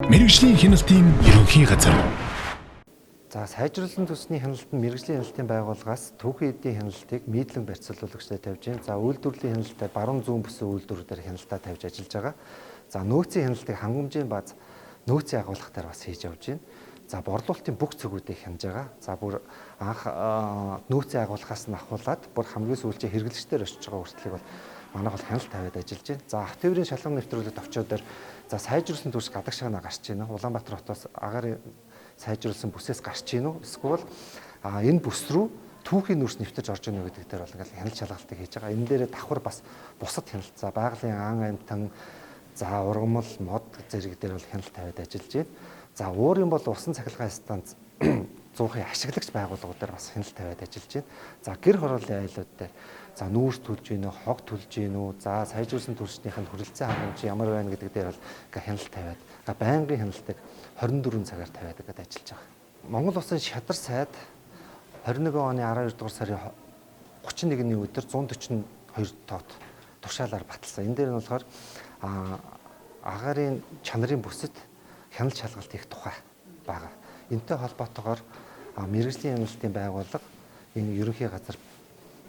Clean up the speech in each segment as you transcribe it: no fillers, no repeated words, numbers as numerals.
Мэргэжлийн хяналтын ерөнхий газар. За сайжруулсан төсний хяналтанд мэргэжлийн хяналтын байгууллагаас түүхийн эдийн хяналтыг нийтлэн барьцуулуулагчтай тавьж байна. За үйлдвэрлэлийн хяналтаа баруун зүүн бүсийн үйлдвэрүүдээр хяналтаа тавьж ажиллаж байгаа. За нөөцийн хяналтыг хангамжийн баз нөөцийн агуулгатаар бас хийж явж байна. За борлуулалтын бүх цэгүүдийг хянаж байгаа. За бүр анх нөөцийн агуулгаас нь ахуулаад бүр хамгийн сүүлчийн хэрэглэгчдээр очиж байгаа хүртэлийг бол манайх бол хяналт тавиад ажиллаж байна. За ах тээврийн шалгам нэвтрүүлэгт очиодоор за сайжруулсан төс гадагшаанаа гарч байна. Улаанбаатар хотоос агаарын сайжруулсан бүсээс гарч ийн үү? Эсвэл энэ бүс рүү түүхийн нүрс нэвтэж орж ийн үү гэдэг дээр бол ингээл хяналт шалгалтыг хийж байгаа. Энэ дээр давхар бас бусад хяналт, за байгалийн ан амьтан, за ургамал, мод зэрэг дээр бол хяналт тавиад ажиллаж байна. За өөрийн бол усан цахилгаан станц 100-ын ашиглагч байгууллагуудаар бас хяналт тавиад ажиллаж байна. За гэр хорооллын айлууд дээр за нүүрс төлж гин үү, хог төлж гин үү, за сайжруулсан төлсдийнх нь хүрэлцээ хангамж ямар байна гэдэг дээр бол хяналт тавиад байнгын хяналтыг 24 цагаар тавиад гэдэг ажиллаж байгаа. Монгол Улсын шадар сайд 21 оны 12 дугаар сарын 31-ний өдөр 142 тоот тушаалаар баталсан. Энэ дээр нь болохоор агаарын чанарын бүсэд хяналт шалгалт хийх тухай байгаа. Энтэй холбоотойгоор мэргэжлийн хяналтын байгууллага энэ ерөнхий газар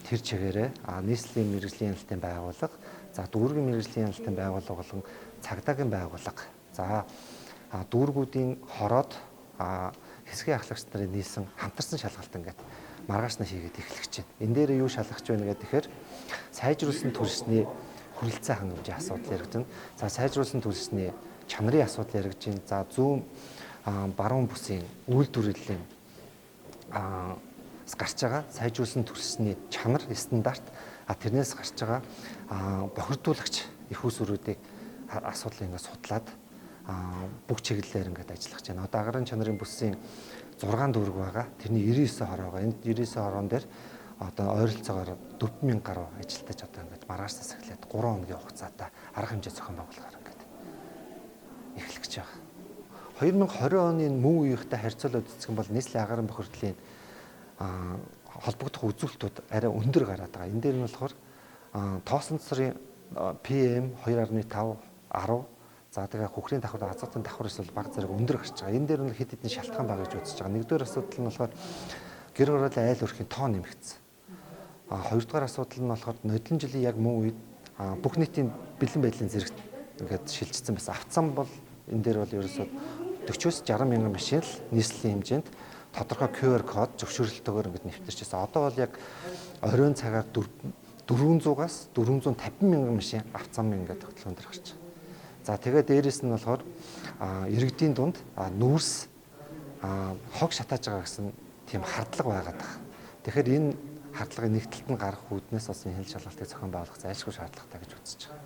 тэр чигээрээ нийслэлийн мэргэжлийн хяналтын байгууллага, за дүүргийн мэргэжлийн хяналтын байгууллага болон цагдаагийн байгууллага, за дүүргүүдийн хороод хэсгийн ахлагч нарын нийлсэн хамтарсан шалгалт ингээд маргааш нь хийгээд эхлэж байна. Энэ дээр юу шалгах вэ гэхээр сайжруулсан төлсний хүрэлцээ хангамжийн асуудал яригдана. За сайжруулсан төлсний чанарын асуудал яригдж байна. За зүүн баруун бүсийн үйлдвэрлэлийн гарч байгаа сайжруулсан төлсний чанар стандарт тэрнээс гарч байгаа бохирдуулагч их усруудыг асуудлыг ингээд судлаад бүх чиглэлээр ингээд ажиллаж байна. Одоо агаарын чанарын бүсийн 6 дүүрэг байгаа. Тэрний 99 хороо байгаа. Энд 99 хороон дээр одоо ойролцоогоор 4000 гаруй ажилтнаж одоо ингээд маргаашнаас эхлээд 3 хоногийн хугацаатай арга хэмжээ зохион байгуулахаар ингээд эхлэх гэж байгаа. 2020 оны мөн үеийнхтэй харьцуулаад үзэх юм бол нийслэлийн агаарын бохирдлын холбогдох үзүүлэлтүүд арай өндөр гараад байгаа. Энэ дээр нь болохоор тоосон цэцрийн PM 2.5 10 за тэгээ хөхрийн давхар азотын давхар эсвэл баг зэрэг өндөр гарч байгаа. Энэ дээр нь хэд хэдэн шалтгаан байгаа гэж үзэж байгаа. Нэгдүгээр асуудал нь болохоор гэр хорооллын айл өрхийн тоо нэмэгдсэн. Хоёрдугаар асуудал нь болохоор нодлон жилийн яг мөн үед бүх нийтийн бэлэн байдлын зэрэгт ингээд шилжчихсэн байсан. Автсан бол энэ дээр бол ерөөсөө 40-60 мянган машин л нийслэлийн хэмжээнд тодорхой QR код зөвшөөрлөлтөөр ингээд нэвтэрчээсэн. Одоо бол яг оройн цагаар 400-аас 450 мянган машин автсан ингээд хөтөлбөрөөр гарч байгаа. За тэгээд дээрэс нь болохоор иргэдийн дунд нүүрс хог шатааж байгаа гэсэн тийм хардлага байгаад байгаа. Тэгэхээр энэ хардлагын нэг талд нь гарах үүднээс бас энэ хяналт шалгалтыг зохион байгуулах зайлшгүй шаардлагатай гэж үзэж байгаа.